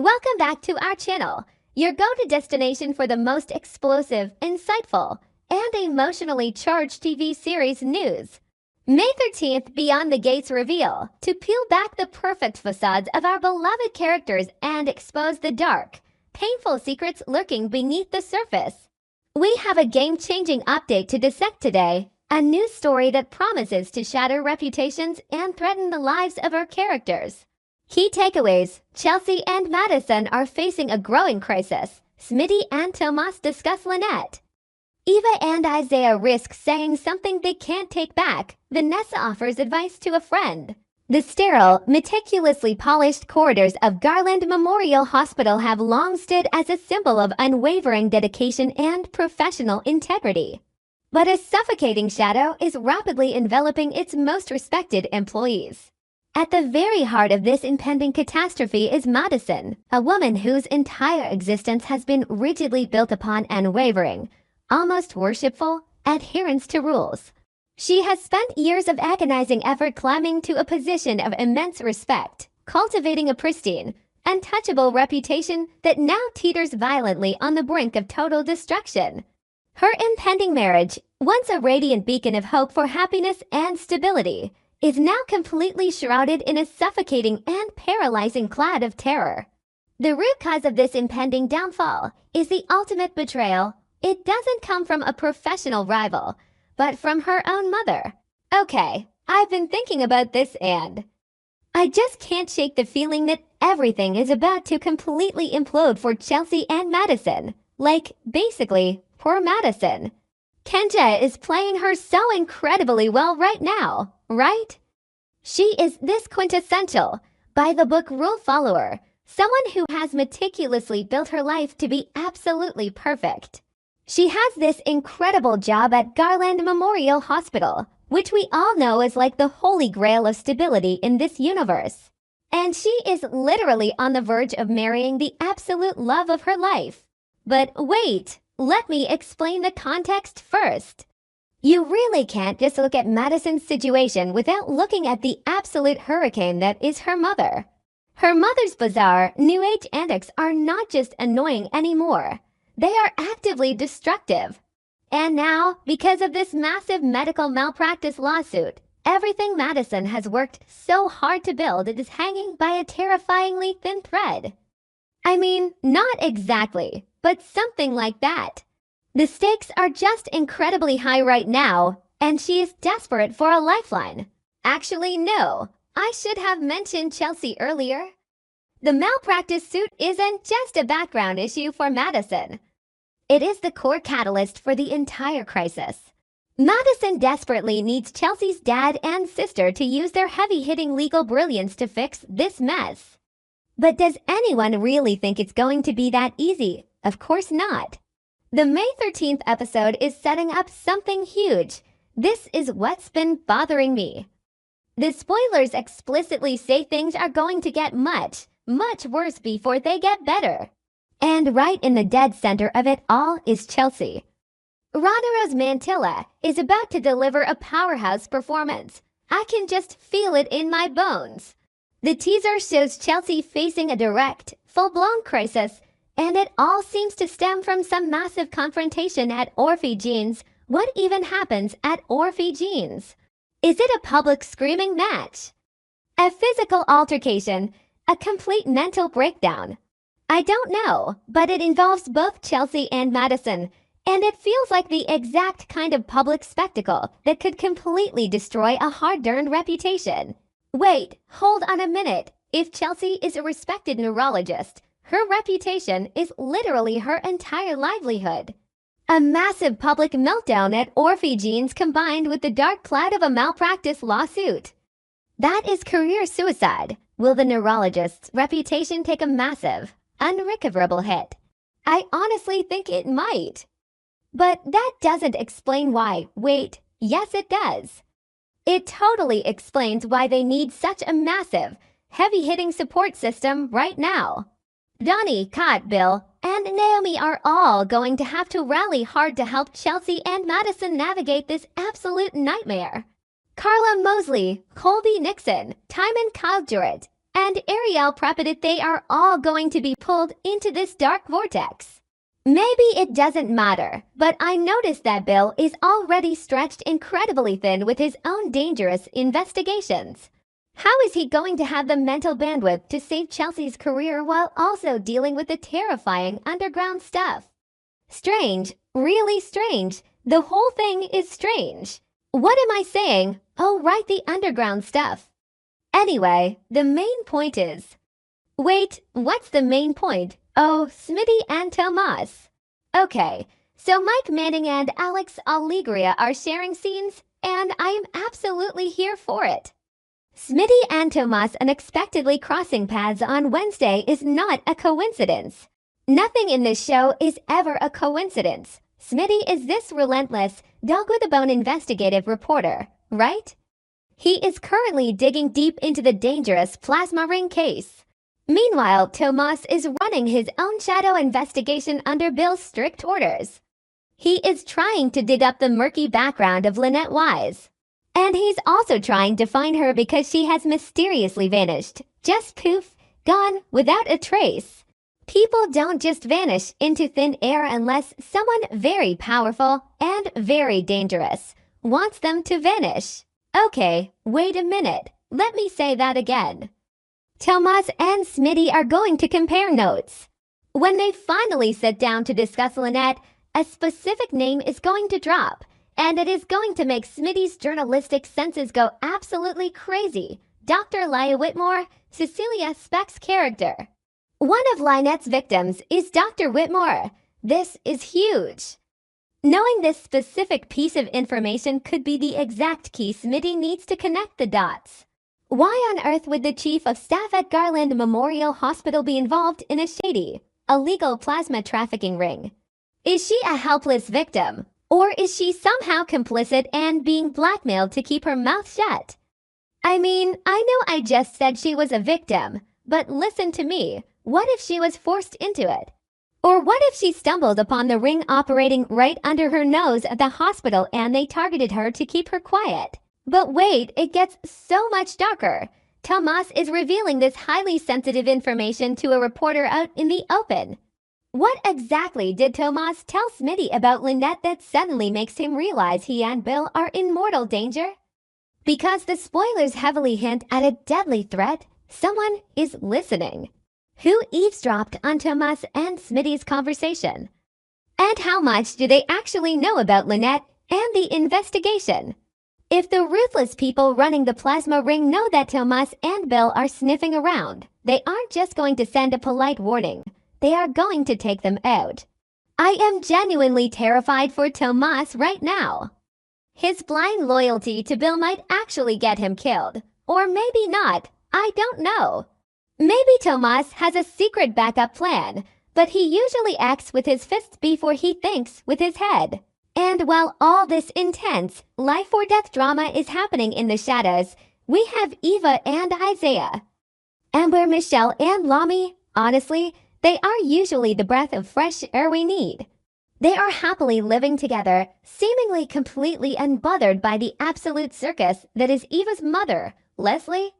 Welcome back to our channel, your go-to destination for the most explosive, insightful, and emotionally charged TV series news. May 13th Beyond the Gates reveal to peel back the perfect facades of our beloved characters and expose the dark, painful secrets lurking beneath the surface. We have a game-changing update to dissect today, a news story that promises to shatter reputations and threaten the lives of our characters. Key takeaways: Chelsea and Madison are facing a growing crisis. Smitty and Tomas discuss Lynette. Eva and Isaiah risk saying something they can't take back. Vanessa offers advice to a friend. The sterile, meticulously polished corridors of Garland Memorial Hospital have long stood as a symbol of unwavering dedication and professional integrity. But a suffocating shadow is rapidly enveloping its most respected employees. At the very heart of this impending catastrophe is Madison, a woman whose entire existence has been rigidly built upon unwavering, almost worshipful, adherence to rules. She has spent years of agonizing effort climbing to a position of immense respect, cultivating a pristine, untouchable reputation that now teeters violently on the brink of total destruction. Her impending marriage, once a radiant beacon of hope for happiness and stability, is now completely shrouded in a suffocating and paralyzing cloud of terror. The root cause of this impending downfall is the ultimate betrayal. It doesn't come from a professional rival, but from her own mother. Okay, I've been thinking about this and I just can't shake the feeling that everything is about to completely implode for Chelsea and Madison. Like, basically, poor Madison. Kenja is playing her so incredibly well right now, right? She is this quintessential, by-the-book rule follower, someone who has meticulously built her life to be absolutely perfect. She has this incredible job at Garland Memorial Hospital, which we all know is like the holy grail of stability in this universe. And she is literally on the verge of marrying the absolute love of her life. But wait, let me explain the context first. You really can't just look at Madison's situation without looking at the absolute hurricane that is her mother. Her mother's bizarre, new age antics are not just annoying anymore. They are actively destructive. And now, because of this massive medical malpractice lawsuit, everything Madison has worked so hard to build is hanging by a terrifyingly thin thread. I mean, not exactly, but something like that. The stakes are just incredibly high right now, and she is desperate for a lifeline. Actually, no, I should have mentioned Chelsea earlier. The malpractice suit isn't just a background issue for Madison. It is the core catalyst for the entire crisis. Madison desperately needs Chelsea's dad and sister to use their heavy-hitting legal brilliance to fix this mess. But does anyone really think it's going to be that easy? Of course not. The May 13th episode is setting up something huge. This is what's been bothering me. The spoilers explicitly say things are going to get much, much worse before they get better. And right in the dead center of it all is Chelsea. Radaros Mantilla is about to deliver a powerhouse performance. I can just feel it in my bones. The teaser shows Chelsea facing a direct, full-blown crisis, and it all seems to stem from some massive confrontation at Orphe Jean's. What even happens at Orphe Jean's? Is it a public screaming match? A physical altercation? A complete mental breakdown? I don't know, but it involves both Chelsea and Madison, and it feels like the exact kind of public spectacle that could completely destroy a hard-earned reputation. Wait, hold on a minute. If Chelsea is a respected neurologist, her reputation is literally her entire livelihood. A massive public meltdown at Orphe Jean's combined with the dark cloud of a malpractice lawsuit. That is career suicide. Will the neurologist's reputation take a massive, unrecoverable hit? I honestly think it might. But that doesn't explain why. Wait, yes it does. It totally explains why they need such a massive, heavy-hitting support system right now. Donnie, Kat, Bill, and Naomi are all going to have to rally hard to help Chelsea and Madison navigate this absolute nightmare. Carla Mosley, Colby Nixon, Timon Kyle Jarrett, and Ariel prepped they are all going to be pulled into this dark vortex. Maybe it doesn't matter, but I noticed that Bill is already stretched incredibly thin with his own dangerous investigations. How is he going to have the mental bandwidth to save Chelsea's career while also dealing with the terrifying underground stuff? Strange, really strange. The whole thing is strange. What am I saying? Oh, right, the underground stuff. Anyway, the main point is... Wait, what's the main point? Oh, Smitty and Tomas. Okay, so Mike Manning and Alex Allegria are sharing scenes, and I am absolutely here for it. Smitty and Tomas unexpectedly crossing paths on Wednesday is not a coincidence. Nothing in this show is ever a coincidence. Smitty is this relentless, dog-with-a-bone investigative reporter, right? He is currently digging deep into the dangerous plasma ring case. Meanwhile, Tomas is running his own shadow investigation under Bill's strict orders. He is trying to dig up the murky background of Lynette Wise. And he's also trying to find her because she has mysteriously vanished. Just poof, gone, without a trace. People don't just vanish into thin air unless someone very powerful and very dangerous wants them to vanish. Okay, wait a minute. Let me say that again. Tomas and Smitty are going to compare notes. When they finally sit down to discuss Lynette, a specific name is going to drop, and it is going to make Smitty's journalistic senses go absolutely crazy. Dr. Leah Whitmore, Cecilia Speck's character. One of Lynette's victims is Dr. Whitmore. This is huge. Knowing this specific piece of information could be the exact key Smitty needs to connect the dots. Why on earth would the chief of staff at Garland Memorial Hospital be involved in a shady, illegal plasma trafficking ring? Is she a helpless victim, or is she somehow complicit and being blackmailed to keep her mouth shut? I mean, I know I just said she was a victim, but listen to me. What if she was forced into it? Or what if she stumbled upon the ring operating right under her nose at the hospital and they targeted her to keep her quiet? But wait, it gets so much darker. Tomas is revealing this highly sensitive information to a reporter out in the open. What exactly did Tomas tell Smitty about Lynette that suddenly makes him realize he and Bill are in mortal danger? Because the spoilers heavily hint at a deadly threat, someone is listening. Who eavesdropped on Tomas and Smitty's conversation? And how much do they actually know about Lynette and the investigation? If the ruthless people running the plasma ring know that Tomas and Bill are sniffing around, they aren't just going to send a polite warning. They are going to take them out. I am genuinely terrified for Tomas right now. His blind loyalty to Bill might actually get him killed. Or maybe not. I don't know. Maybe Tomas has a secret backup plan, but he usually acts with his fists before he thinks with his head. And while all this intense, life-or-death drama is happening in the shadows, we have Eva and Isaiah. Amber, Michelle, and Lami, honestly, they are usually the breath of fresh air we need. They are happily living together, seemingly completely unbothered by the absolute circus that is Eva's mother, Leslie.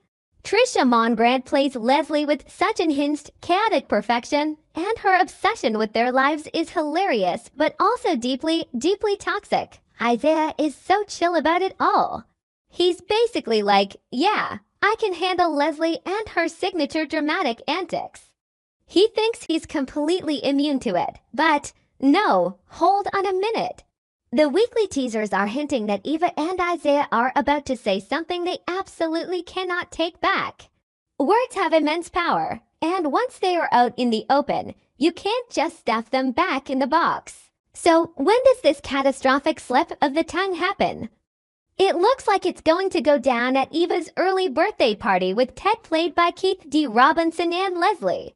Trisha Mongrant plays Leslie with such unhinged, chaotic perfection, and her obsession with their lives is hilarious but also deeply, deeply toxic. Isaiah is so chill about it all. He's basically like, yeah, I can handle Leslie and her signature dramatic antics. He thinks he's completely immune to it, but no, hold on a minute. The weekly teasers are hinting that Eva and Isaiah are about to say something they absolutely cannot take back. Words have immense power, and once they are out in the open, you can't just stuff them back in the box. So when does this catastrophic slip of the tongue happen? It looks like it's going to go down at Eva's early birthday party with Ted played by Keith D. Robinson and Leslie.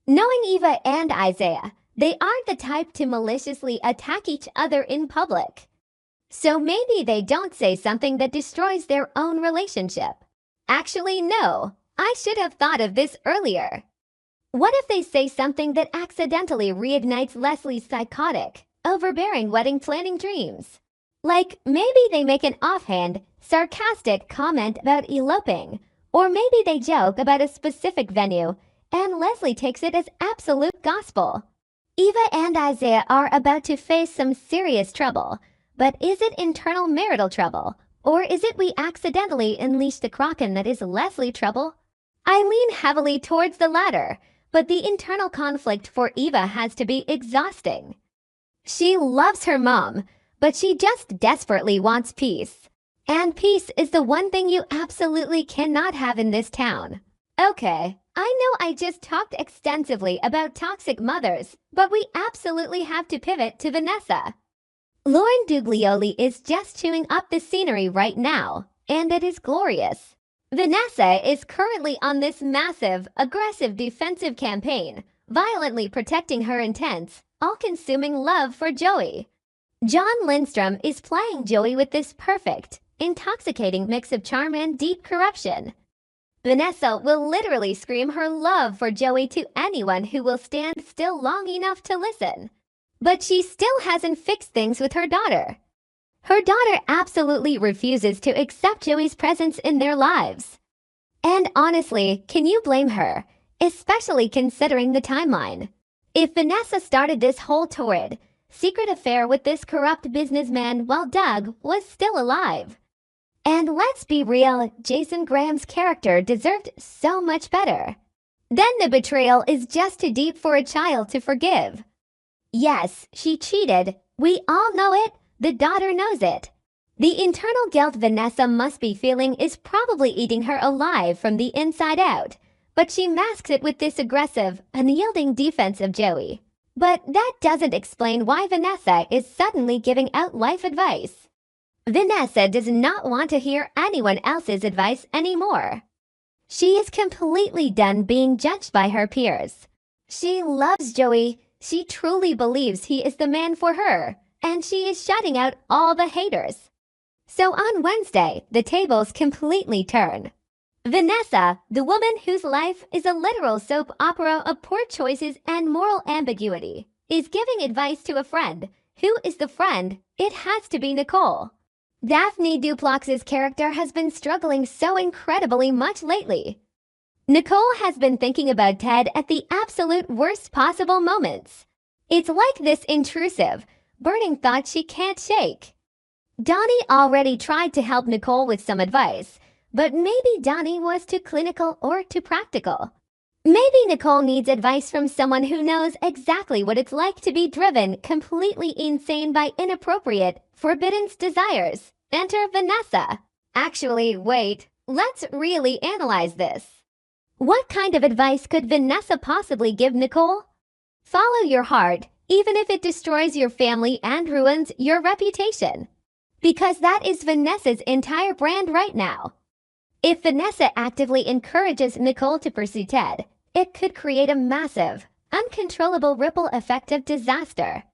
Knowing Eva and Isaiah, they aren't the type to maliciously attack each other in public. So maybe they don't say something that destroys their own relationship. Actually, no. I should have thought of this earlier. What if they say something that accidentally reignites Leslie's psychotic, overbearing wedding planning dreams? Like, maybe they make an offhand, sarcastic comment about eloping, Or maybe they joke about a specific venue, and Leslie takes it as absolute gospel. Eva and Isaiah are about to face some serious trouble, but is it internal marital trouble? Or is it we accidentally unleash the kraken that is Leslie trouble? I lean heavily towards the latter, but the internal conflict for Eva has to be exhausting. She loves her mom, but she just desperately wants peace. And peace is the one thing you absolutely cannot have in this town. Okay, I know I just talked extensively about toxic mothers, but we absolutely have to pivot to Vanessa. Lauren Duglioli is just chewing up the scenery right now, and it is glorious. Vanessa is currently on this massive, aggressive defensive campaign, violently protecting her intense, all-consuming love for Joey. John Lindstrom is playing Joey with this perfect, intoxicating mix of charm and deep corruption. Vanessa will literally scream her love for Joey to anyone who will stand still long enough to listen. But she still hasn't fixed things with her daughter. Her daughter absolutely refuses to accept Joey's presence in their lives. And honestly, can you blame her? Especially considering the timeline. If Vanessa started this whole torrid, secret affair with this corrupt businessman while Doug was still alive. And let's be real, Jason Graham's character deserved so much better. Then the betrayal is just too deep for a child to forgive. Yes, she cheated. We all know it. The daughter knows it. The internal guilt Vanessa must be feeling is probably eating her alive from the inside out, but she masks it with this aggressive, unyielding defense of Joey. But that doesn't explain why Vanessa is suddenly giving out life advice. Vanessa does not want to hear anyone else's advice anymore. She is completely done being judged by her peers. She loves Joey. She truly believes he is the man for her, and she is shutting out all the haters. So on Wednesday, the tables completely turn. Vanessa, the woman whose life is a literal soap opera of poor choices and moral ambiguity, is giving advice to a friend. Who is the friend? It has to be Nicole. Daphne Duplax's character has been struggling so incredibly much lately. Nicole has been thinking about Ted at the absolute worst possible moments. It's like this intrusive, burning thought she can't shake. Donnie already tried to help Nicole with some advice, but maybe Donnie was too clinical or too practical. Maybe Nicole needs advice from someone who knows exactly what it's like to be driven completely insane by inappropriate, forbidden desires. Enter Vanessa. Actually, wait, let's really analyze this. What kind of advice could Vanessa possibly give Nicole? Follow your heart, even if it destroys your family and ruins your reputation. Because that is Vanessa's entire brand right now. If Vanessa actively encourages Nicole to pursue Ted, it could create a massive, uncontrollable ripple effect of disaster.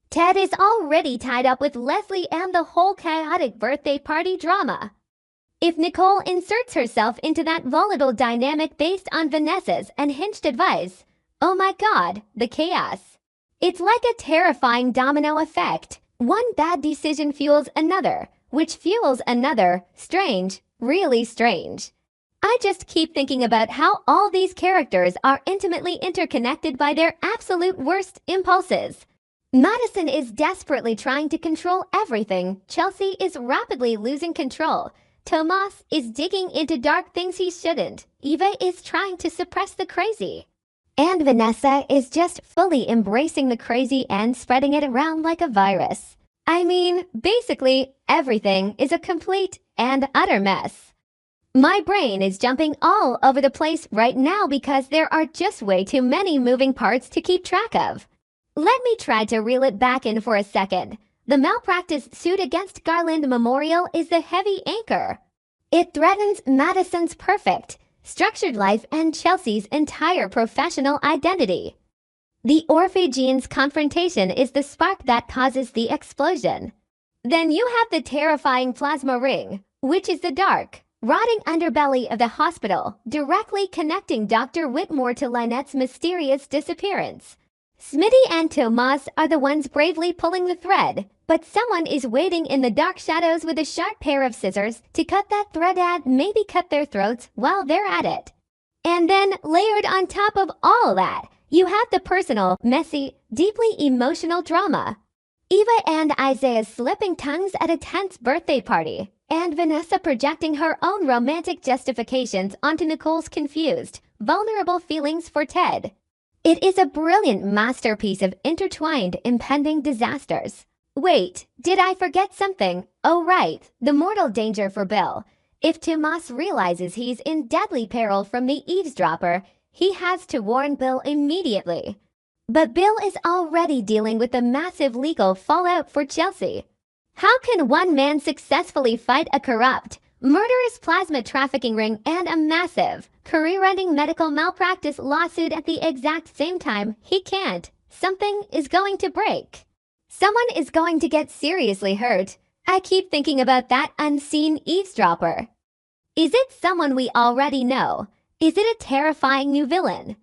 Ted is already tied up with Leslie and the whole chaotic birthday party drama. If Nicole inserts herself into that volatile dynamic based on Vanessa's unhinged advice, oh my god, the chaos. It's like a terrifying domino effect. One bad decision fuels another, which fuels another. Strange, really strange. I just keep thinking about how all these characters are intimately interconnected by their absolute worst impulses. Madison is desperately trying to control everything. Chelsea is rapidly losing control. Tomas is digging into dark things he shouldn't. Eva is trying to suppress the crazy. And Vanessa is just fully embracing the crazy and spreading it around like a virus. I mean, basically, everything is a complete and utter mess. My brain is jumping all over the place right now because there are just way too many moving parts to keep track of. Let me try to reel it back in for a second. The malpractice suit against Garland Memorial is the heavy anchor. It threatens Madison's perfect, structured life and Chelsea's entire professional identity. The Orphagene's confrontation is the spark that causes the explosion. Then you have the terrifying plasma ring, which is the dark, rotting underbelly of the hospital, directly connecting Dr. Whitmore to Lynette's mysterious disappearance. Smitty and Tomas are the ones bravely pulling the thread, but someone is waiting in the dark shadows with a sharp pair of scissors to cut that thread and maybe cut their throats while they're at it. And then, layered on top of all that, you have the personal, messy, deeply emotional drama. Eva and Isaiah slipping tongues at a tense birthday party, and Vanessa projecting her own romantic justifications onto Nicole's confused, vulnerable feelings for Ted. It is a brilliant masterpiece of intertwined impending disasters. Wait, did I forget something? Oh right, the mortal danger for Bill. If Tomas realizes he's in deadly peril from the eavesdropper, he has to warn Bill immediately. But Bill is already dealing with the massive legal fallout for Chelsea. How can one man successfully fight a corrupt, murderous plasma trafficking ring and a massive, career-ending medical malpractice lawsuit at the exact same time? He can't. Something is going to break. Someone is going to get seriously hurt. I keep thinking about that unseen eavesdropper. Is it someone we already know? Is it a terrifying new villain?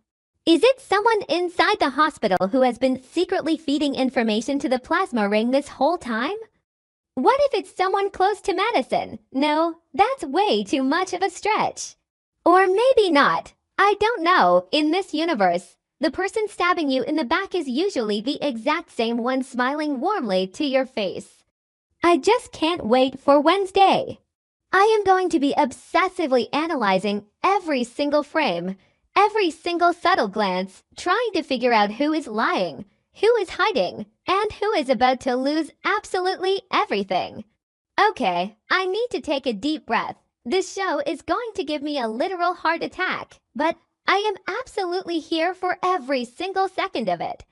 Is it someone inside the hospital who has been secretly feeding information to the plasma ring this whole time? What if it's someone close to Madison? No, that's way too much of a stretch. Or maybe not. I don't know. In this universe, the person stabbing you in the back is usually the exact same one smiling warmly to your face. I just can't wait for Wednesday. I am going to be obsessively analyzing every single frame, every single subtle glance, trying to figure out who is lying, who is hiding, and who is about to lose absolutely everything. Okay, I need to take a deep breath. This show is going to give me a literal heart attack, but I am absolutely here for every single second of it.